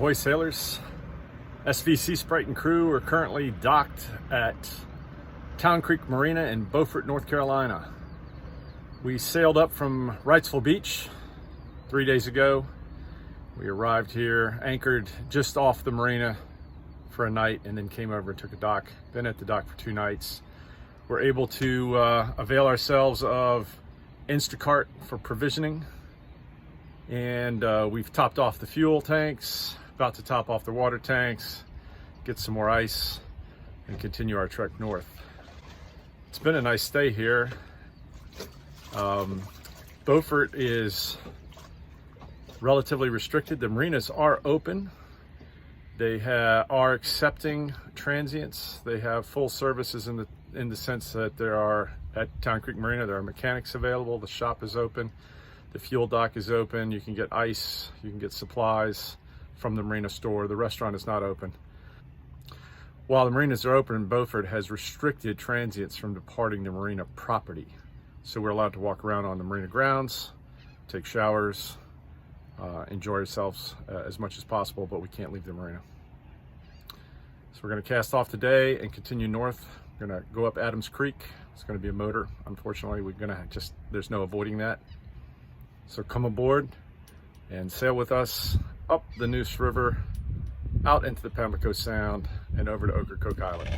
Ahoy sailors, SV SeaSprite and crew are currently docked at Town Creek Marina in Beaufort, North Carolina. We sailed up from Wrightsville Beach 3 days ago. We arrived here, anchored just off the marina for a night, and then came over and took a dock. Been at the dock for 2 nights. We're able to avail ourselves of Instacart for provisioning, and we've topped off the fuel tanks, about to top off the water tanks, get some more ice, and continue our trek north. It's been a nice stay here. Beaufort is relatively restricted. The marinas are open. They are accepting transients. They have full services in the sense that there are, at Town Creek Marina, there are mechanics available. The shop is open. The fuel dock is open. You can get ice. You can get supplies from the marina store. The restaurant is not open. While the marinas are open, Beaufort has restricted transients from departing the marina property. So we're allowed to walk around on the marina grounds, take showers, enjoy ourselves as much as possible, but we can't leave the marina. So we're going to cast off today and continue north. We're going to go up Adams Creek. It's going to be a motor. Unfortunately, there's no avoiding that. So come aboard and sail with us up the Neuse River, out into the Pamlico Sound, and over to Ocracoke Island.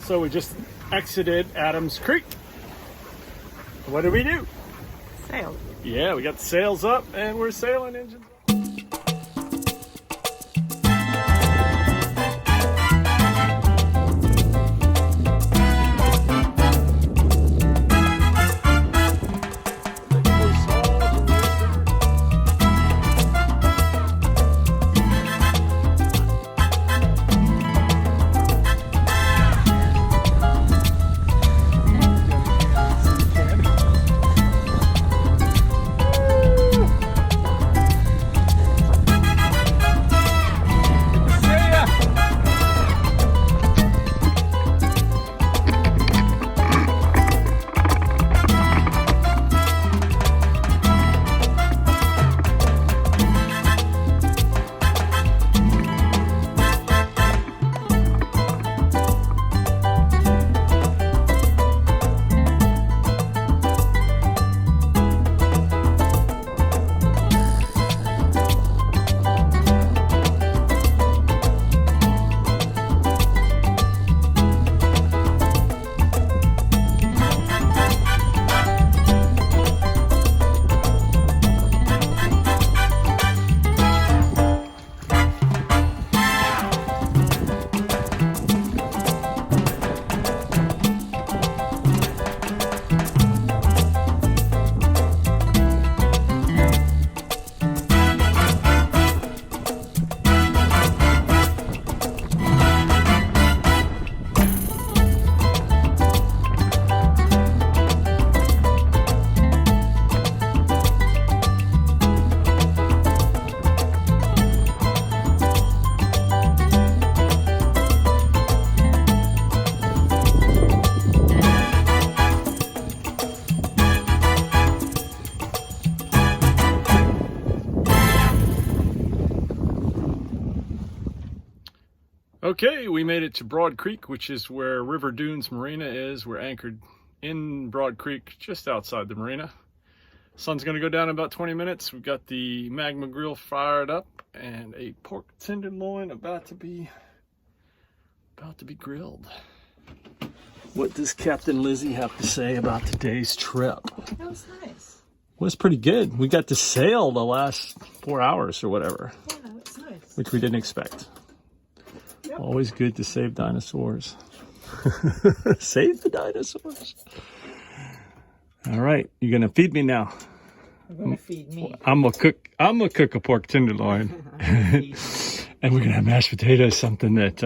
So we just exited Adams Creek. What did we do? Sailed. Yeah, we got the sails up and we're sailing, engines up. Okay, we made it to Broad Creek, which is where River Dunes Marina is. We're anchored in Broad Creek, just outside the marina. Sun's gonna go down in about 20 minutes. We've got the magma grill fired up and a pork tenderloin about to be grilled. What does Captain Lizzie have to say about today's trip? That was nice. Well, it's pretty good. We got to sail the last 4 hours or whatever. Yeah, that's nice. Which we didn't expect. Yep. Always good to save dinosaurs. Save the dinosaurs. All right, you're gonna feed me now. You're gonna feed me. I'm gonna cook a pork tenderloin, and we're gonna have mashed potatoes. Something that,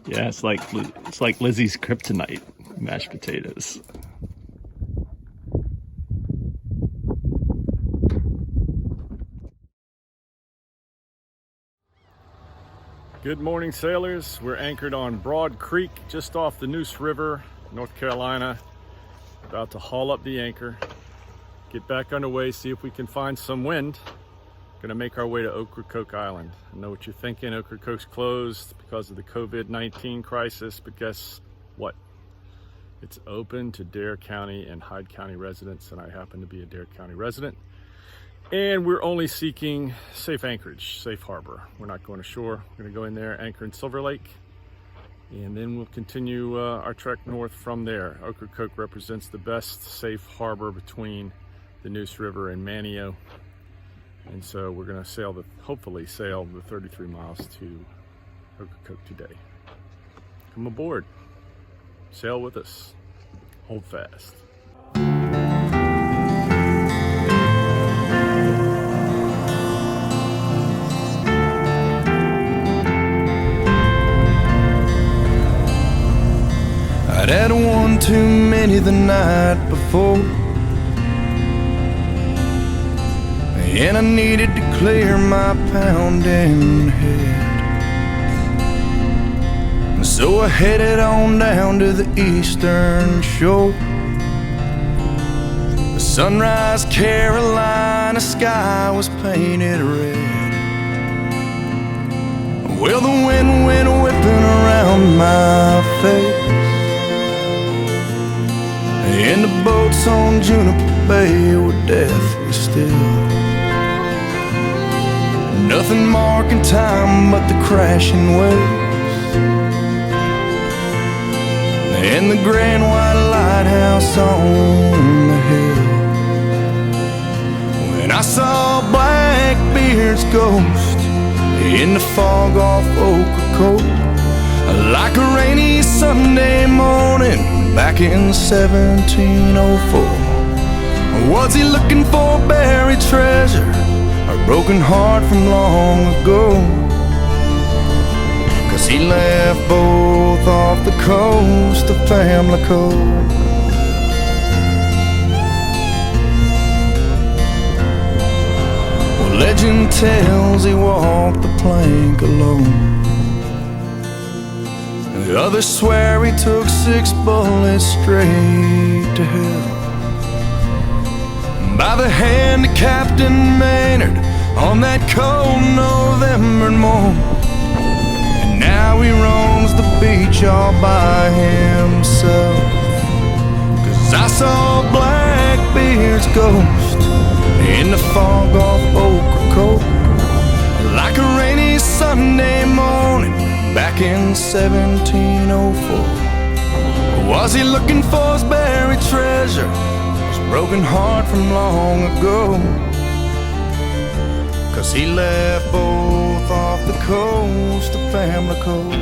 yeah, it's like Lizzie's kryptonite. Mashed potatoes. Good morning, sailors. We're anchored on Broad Creek, just off the Neuse River, North Carolina. About to haul up the anchor, get back underway, see if we can find some wind. Gonna make our way to Ocracoke Island. I know what you're thinking, Ocracoke's closed because of the COVID-19 crisis, but guess what? It's open to Dare County and Hyde County residents, and I happen to be a Dare County resident. And we're only seeking safe anchorage, safe harbor. We're not going ashore. We're gonna go in there, anchor in Silver Lake, and then we'll continue our trek north from there. Ocracoke represents the best safe harbor between the Neuse River and Manio. And so we're gonna hopefully sail the 33 miles to Ocracoke today. Come aboard, sail with us, hold fast. I'd had one too many the night before, and I needed to clear my pounding head. So I headed on down to the eastern shore. The Sunrise, Carolina sky was painted red. Well, the wind went whipping around my face, and the boats on Chesapeake Bay were deathly still. Nothing marking time but the crashing waves and the grand white lighthouse on the hill. When I saw Blackbeard's ghost in the fog off Ocracoke, like a rainy Sunday morning back in 1704. Was he looking for buried treasure, or broken heart from long ago? 'Cause he left both off the coast of Pamlico. Well, legend tells he walked the plank alone. The others swear he took 6 bullets straight to hell, by the hand of Captain Maynard on that cold November morn. And now he roams the beach all by himself. 'Cause I saw Blackbeard's ghost in the fog off Ocracoke, like a rainy Sunday morning back in 1704. Was he looking for his buried treasure, his broken heart from long ago? 'Cause he left both off the coast of Pamlico.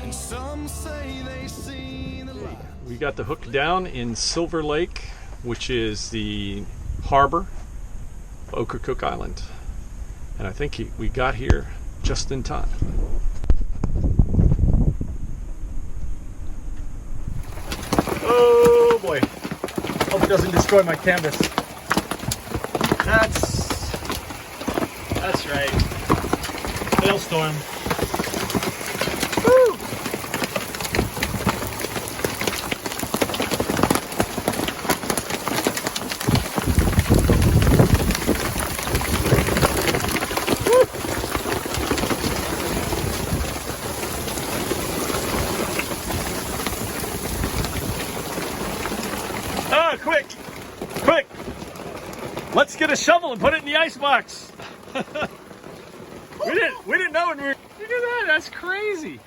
And some say they see the light. We got the hook down in Silver Lake, which is the harbor of Ocracoke Island. And I think we got here just in time. Oh boy. Hope it doesn't destroy my canvas. That's right. Hailstorm. Woo! Woo! quick, quick. Let's get a shovel and put it in the icebox. we didn't know when we were. Look at that. That's crazy.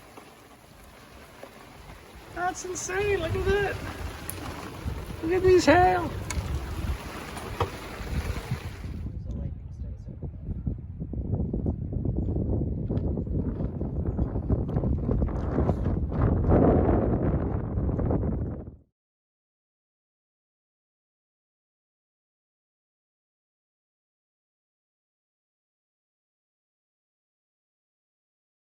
That's insane. Look at that. Look at these hail.